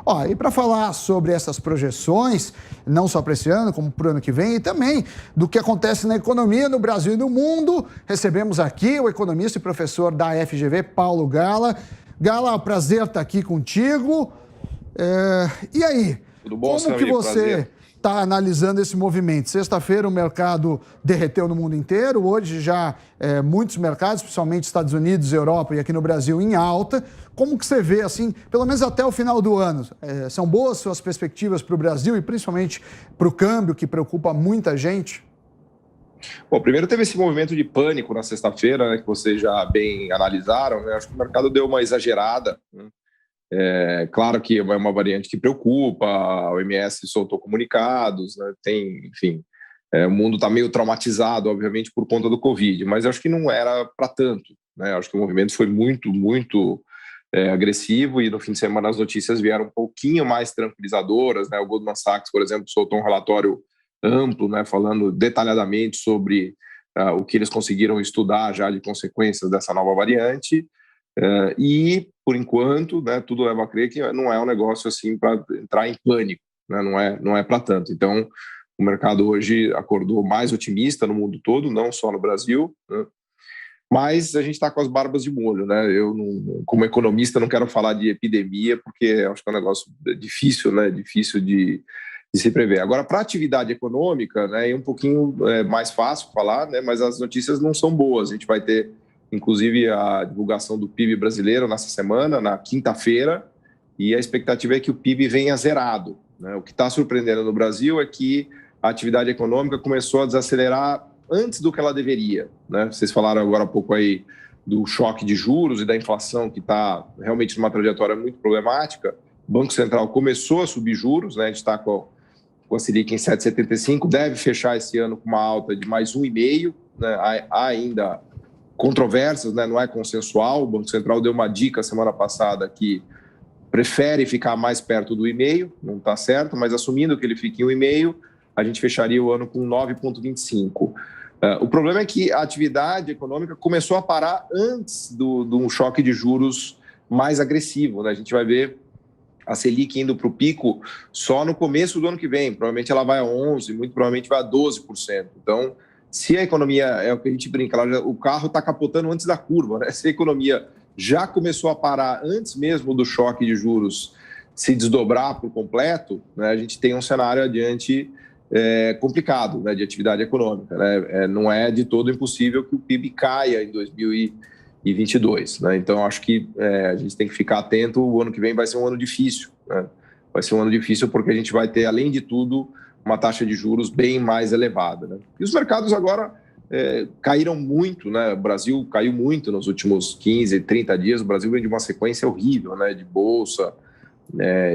Ó, e para falar sobre essas projeções, não só para esse ano, como para o ano que vem, e também do que acontece na economia no Brasil e no mundo, recebemos aqui o economista e professor da FGV, Paulo Gala. Gala, prazer estar aqui contigo. E aí, tudo bom, como que você está analisando esse movimento? Sexta-feira o mercado derreteu no mundo inteiro, hoje já muitos mercados, principalmente Estados Unidos, Europa e aqui no Brasil, em alta. Como que você vê, assim, pelo menos até o final do ano? São boas suas perspectivas para o Brasil e principalmente para o câmbio, que preocupa muita gente? Bom, primeiro teve esse movimento de pânico na sexta-feira, né, que vocês já bem analisaram, né? Acho que o mercado deu uma exagerada, né? Claro que é uma variante que preocupa, a OMS soltou comunicados, né? Enfim, o mundo está meio traumatizado, obviamente, por conta do Covid, mas acho que não era para tanto, né? Acho que o movimento foi muito agressivo e no fim de semana as notícias vieram um pouquinho mais tranquilizadoras, né? O Goldman Sachs, por exemplo, soltou um relatório amplo, né, falando detalhadamente sobre o que eles conseguiram estudar já de consequências dessa nova variante. E, por enquanto, né, tudo leva a crer que não é um negócio assim para entrar em pânico, né, não é para tanto. Então, o mercado hoje acordou mais otimista no mundo todo, não só no Brasil, né, mas a gente está com as barbas de molho, né? Eu, como economista, não quero falar de epidemia, porque acho que é um negócio difícil, né? Difícil de se prever. Agora, para a atividade econômica, né, é um pouquinho mais fácil falar, né? Mas as notícias não são boas. A gente vai ter, inclusive, a divulgação do PIB brasileiro nessa semana, na quinta-feira, e a expectativa é que o PIB venha zerado, né? O que está surpreendendo no Brasil é que a atividade econômica começou a desacelerar antes do que ela deveria, né? Vocês falaram agora há pouco aí do choque de juros e da inflação que está realmente numa trajetória muito problemática. O Banco Central começou a subir juros, né? A gente está com a Selic em 7,75, deve fechar esse ano com uma alta de mais 1,5, né? Há ainda controvérsias, né? Não é consensual. O Banco Central deu uma dica semana passada que prefere ficar mais perto do 1,5, não está certo, mas assumindo que ele fique em 1,5, a gente fecharia o ano com 9,25. O problema é que a atividade econômica começou a parar antes de um choque de juros mais agressivo, né? A gente vai ver a Selic indo para o pico só no começo do ano que vem. Provavelmente ela vai a 11%, muito provavelmente vai a 12%. Então, se a economia, é o que a gente brinca, o carro está capotando antes da curva, né? Se a economia já começou a parar antes mesmo do choque de juros se desdobrar por completo, né, a gente tem um cenário adiante complicado, né, de atividade econômica, né? Não é de todo impossível que o PIB caia em 2022, né? Então, acho que a gente tem que ficar atento. O ano que vem vai ser um ano difícil, né? Vai ser um ano difícil porque a gente vai ter, além de tudo, uma taxa de juros bem mais elevada, né? E os mercados agora caíram muito, né? O Brasil caiu muito nos últimos 15, 30 dias. O Brasil vem de uma sequência horrível, né? De bolsa,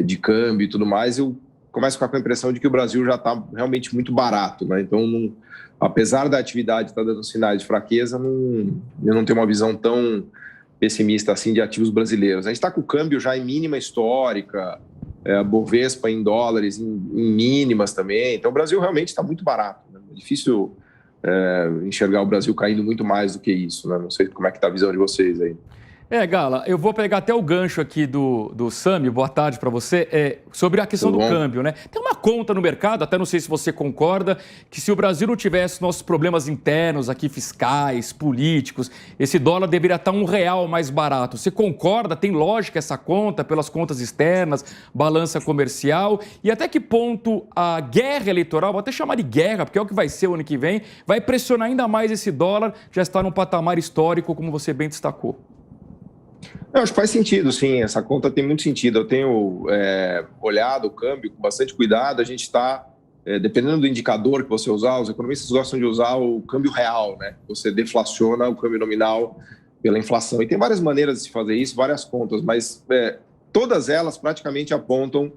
de câmbio e tudo mais. Eu começo a ficar com a impressão de que o Brasil já está realmente muito barato, né? Então, apesar da atividade estar dando sinais de fraqueza, eu não tenho uma visão tão pessimista assim de ativos brasileiros. A gente está com o câmbio já em mínima histórica, a Bovespa em dólares em mínimas também. Então, o Brasil realmente está muito barato, né? É difícil enxergar o Brasil caindo muito mais do que isso, né? Não sei como é que está a visão de vocês aí. Gala, eu vou pegar até o gancho aqui do Sami, boa tarde para você, sobre a questão do câmbio, né? Tem uma conta no mercado, até não sei se você concorda, que se o Brasil não tivesse nossos problemas internos aqui, fiscais, políticos, esse dólar deveria estar R$1 mais barato. Você concorda? Tem lógica essa conta, pelas contas externas, balança comercial? E até que ponto a guerra eleitoral, vou até chamar de guerra, porque é o que vai ser o ano que vem, vai pressionar ainda mais esse dólar, já está num patamar histórico, como você bem destacou? Eu acho que faz sentido, sim. Essa conta tem muito sentido. Eu tenho olhado o câmbio com bastante cuidado. A gente está, dependendo do indicador que você usar, os economistas gostam de usar o câmbio real, né? Você deflaciona o câmbio nominal pela inflação. E tem várias maneiras de se fazer isso, várias contas, mas todas elas praticamente apontam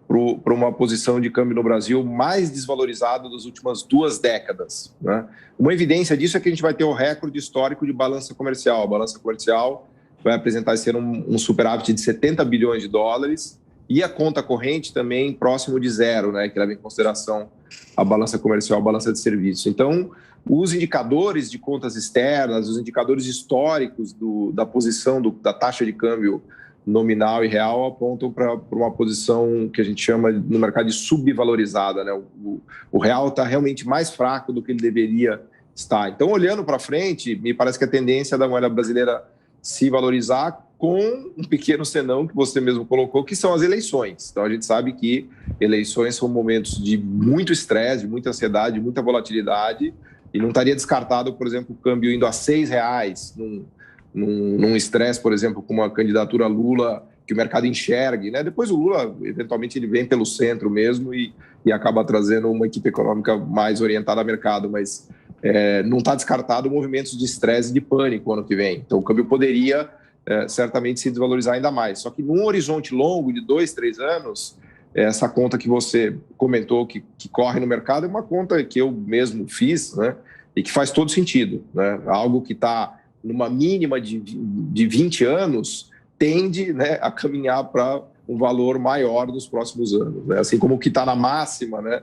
para uma posição de câmbio no Brasil mais desvalorizado das últimas 2 décadas, né? Uma evidência disso é que a gente vai ter o recorde histórico de balança comercial. A balança comercial vai apresentar esse ano um superávit de 70 bilhões de dólares e a conta corrente também próximo de zero, né, que leva em consideração a balança comercial, a balança de serviços. Então, os indicadores de contas externas, os indicadores históricos da posição da taxa de câmbio nominal e real apontam para uma posição que a gente chama no mercado de subvalorizada, né? O real está realmente mais fraco do que ele deveria estar. Então, olhando para frente, me parece que a tendência da moeda brasileira se valorizar com um pequeno senão que você mesmo colocou, que são as eleições. Então, a gente sabe que eleições são momentos de muito estresse, de muita ansiedade, de muita volatilidade, e não estaria descartado, por exemplo, o câmbio indo a R$6 num estresse, por exemplo, com uma candidatura Lula que o mercado enxergue, né? Depois o Lula, eventualmente, ele vem pelo centro mesmo e acaba trazendo uma equipe econômica mais orientada ao mercado, mas não está descartado movimentos de estresse e de pânico ano que vem. Então, o câmbio poderia certamente se desvalorizar ainda mais. Só que num horizonte longo de 2, 3 anos, essa conta que você comentou que corre no mercado é uma conta que eu mesmo fiz, né? E que faz todo sentido, né? Algo que está numa mínima de 20 anos, tende, né, a caminhar para um valor maior nos próximos anos, né? Assim como o que está na máxima, né,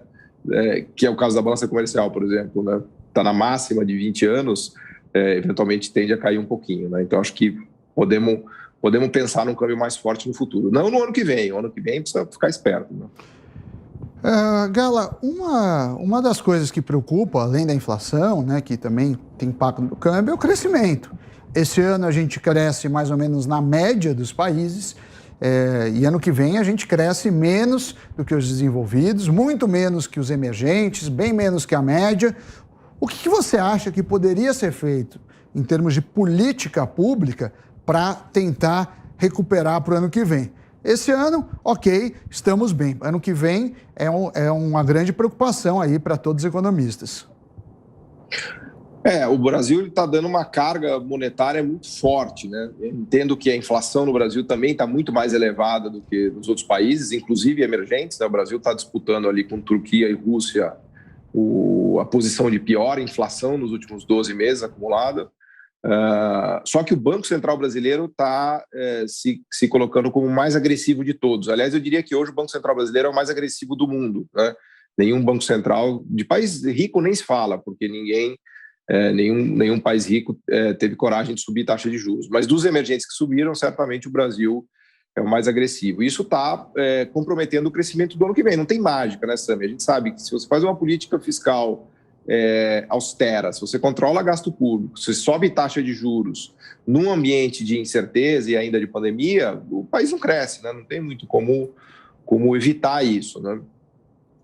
que é o caso da balança comercial, por exemplo, né? Está na máxima de 20 anos, eventualmente tende a cair um pouquinho, né? Então, acho que podemos pensar num câmbio mais forte no futuro. Não no ano que vem. O ano que vem precisa ficar esperto, né? Gala, uma das coisas que preocupa, além da inflação, né, que também tem impacto no câmbio, é o crescimento. Esse ano a gente cresce mais ou menos na média dos países, e ano que vem a gente cresce menos do que os desenvolvidos, muito menos que os emergentes, bem menos que a média. O que você acha que poderia ser feito em termos de política pública para tentar recuperar para o ano que vem? Esse ano, ok, estamos bem. Ano que vem é uma grande preocupação aí para todos os economistas. O Brasil está dando uma carga monetária muito forte, né? Eu entendo que a inflação no Brasil também está muito mais elevada do que nos outros países, inclusive emergentes, né? O Brasil está disputando ali com Turquia e Rússia a posição de pior inflação nos últimos 12 meses acumulada. Só que o Banco Central brasileiro está se colocando como o mais agressivo de todos. Aliás, eu diria que hoje o Banco Central brasileiro é o mais agressivo do mundo, né? Nenhum Banco Central de país rico nem se fala, porque nenhum país rico teve coragem de subir taxa de juros. Mas dos emergentes que subiram, certamente o Brasil é o mais agressivo. Isso está comprometendo o crescimento do ano que vem. Não tem mágica, né, Sami? A gente sabe que se você faz uma política fiscal austera, se você controla gasto público, se sobe taxa de juros num ambiente de incerteza e ainda de pandemia, o país não cresce, né? Não tem muito como evitar isso, né?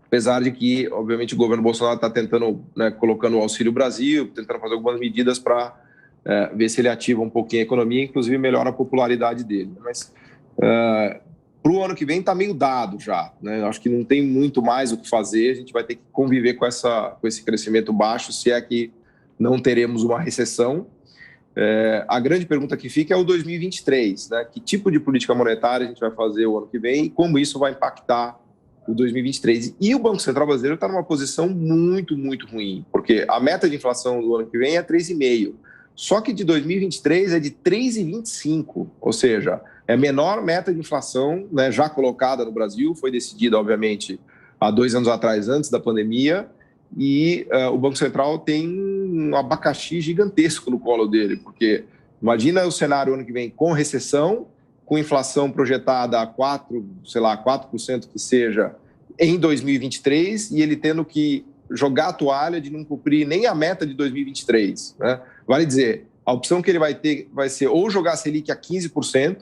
Apesar de que, obviamente, o governo Bolsonaro está tentando, né, colocando o Auxílio Brasil, tentando fazer algumas medidas para ver se ele ativa um pouquinho a economia, inclusive melhora a popularidade dele. Mas para o ano que vem está meio dado já, né? Acho que não tem muito mais o que fazer, a gente vai ter que conviver com esse crescimento baixo, se é que não teremos uma recessão. A grande pergunta que fica é o 2023, né? Que tipo de política monetária a gente vai fazer o ano que vem e como isso vai impactar o 2023. E o Banco Central brasileiro está numa posição muito, muito ruim, porque a meta de inflação do ano que vem é 3,5%. Só que de 2023 é de 3,25%, ou seja, é a menor meta de inflação, né, já colocada no Brasil, foi decidida, obviamente, há 2 anos atrás, antes da pandemia, e o Banco Central tem um abacaxi gigantesco no colo dele, porque imagina o cenário ano que vem com recessão, com inflação projetada a 4% que seja, em 2023, e ele tendo que jogar a toalha de não cumprir nem a meta de 2023, né? Vale dizer, a opção que ele vai ter vai ser ou jogar a Selic a 15%,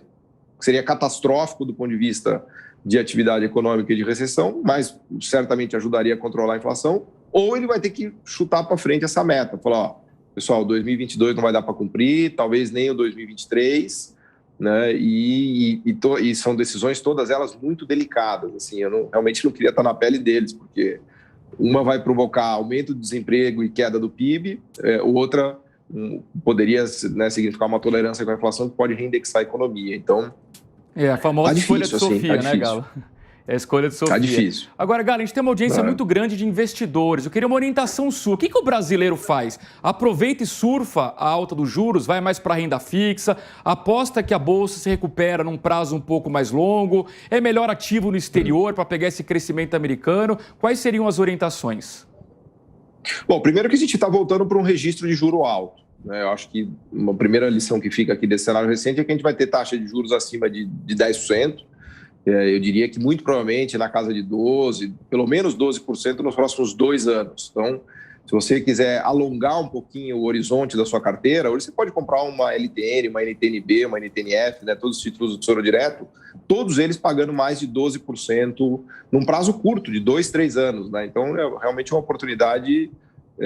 que seria catastrófico do ponto de vista de atividade econômica e de recessão, mas certamente ajudaria a controlar a inflação, ou ele vai ter que chutar para frente essa meta, falar, pessoal, 2022 não vai dar para cumprir, talvez nem o 2023, né? E são decisões todas elas muito delicadas, assim, eu realmente não queria estar na pele deles, porque uma vai provocar aumento do desemprego e queda do PIB, outra poderia, né, significar uma tolerância com a inflação que pode reindexar a economia. Então, a famosa escolha de Sofia, tá né, Galo? É a escolha de Sofia. Tá difícil. Agora, Galo, a gente tem uma audiência muito grande de investidores. Eu queria uma orientação sua. O que o brasileiro faz? Aproveita e surfa a alta dos juros? Vai mais para a renda fixa? Aposta que a Bolsa se recupera num prazo um pouco mais longo? É melhor ativo no exterior para pegar esse crescimento americano? Quais seriam as orientações? Bom, primeiro que a gente está voltando para um registro de juro alto, né? Eu acho que uma primeira lição que fica aqui desse cenário recente é que a gente vai ter taxa de juros acima de 10%. Eu diria que muito provavelmente na casa de 12%, pelo menos 12% nos próximos 2 anos. Então, se você quiser alongar um pouquinho o horizonte da sua carteira, hoje você pode comprar uma LTN, uma NTNB, uma NTNF, né, todos os títulos do Tesouro Direto, todos eles pagando mais de 12% num prazo curto, de 2, 3 anos. Né? Então, é realmente uma oportunidade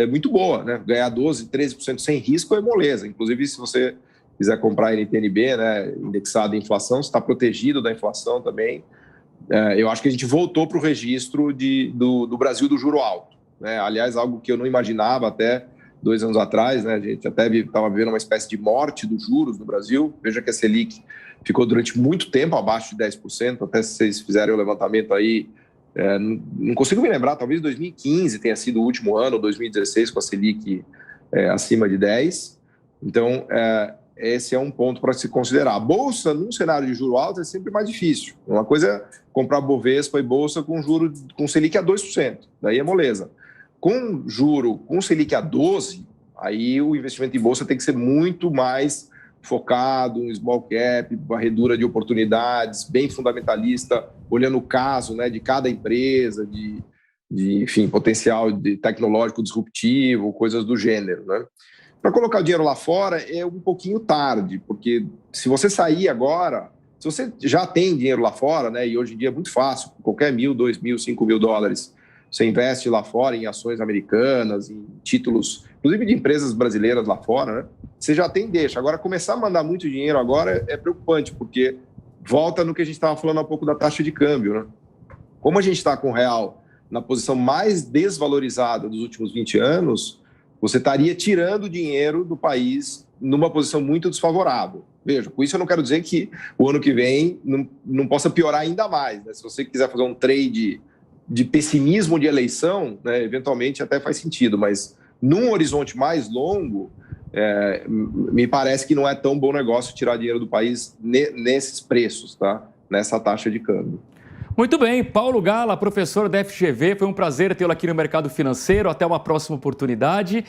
muito boa. Né? Ganhar 12%, 13% sem risco é moleza. Inclusive, se você quiser comprar NTNB, né, indexado em inflação, você está protegido da inflação também. Eu acho que a gente voltou para o registro do Brasil do juro alto. Né? Aliás, algo que eu não imaginava até 2 anos atrás, né? A gente até estava vivendo uma espécie de morte dos juros no Brasil. Veja que a Selic ficou durante muito tempo abaixo de 10%, até se vocês fizerem o levantamento aí, não consigo me lembrar, talvez 2015 tenha sido o último ano, 2016 com a Selic acima de 10%. Então, esse é um ponto para se considerar. A Bolsa, num cenário de juro alto, é sempre mais difícil. Uma coisa é comprar Bovespa e Bolsa com Selic a 2%, daí é moleza. Com Selic a 12%, aí o investimento em Bolsa tem que ser muito mais focado, um small cap, varredura de oportunidades, bem fundamentalista, olhando o caso, né, de cada empresa, enfim, potencial tecnológico disruptivo, coisas do gênero, né? Para colocar o dinheiro lá fora é um pouquinho tarde, porque se você sair agora, se você já tem dinheiro lá fora, né, e hoje em dia é muito fácil, qualquer $1.000, $2.000, $5.000, você investe lá fora em ações americanas, em títulos, inclusive de empresas brasileiras lá fora, né? Você já tem deixa. Agora, começar a mandar muito dinheiro agora é preocupante, porque volta no que a gente estava falando há pouco da taxa de câmbio, né? Como a gente está com o real na posição mais desvalorizada dos últimos 20 anos, você estaria tirando dinheiro do país numa posição muito desfavorável. Veja, com isso eu não quero dizer que o ano que vem não possa piorar ainda mais, né? Se você quiser fazer um trade de pessimismo de eleição, né, eventualmente até faz sentido, mas num horizonte mais longo, me parece que não é tão bom negócio tirar dinheiro do país nesses preços, tá? Nessa taxa de câmbio. Muito bem, Paulo Gala, professor da FGV, foi um prazer tê-lo aqui no Mercado Financeiro. Até uma próxima oportunidade.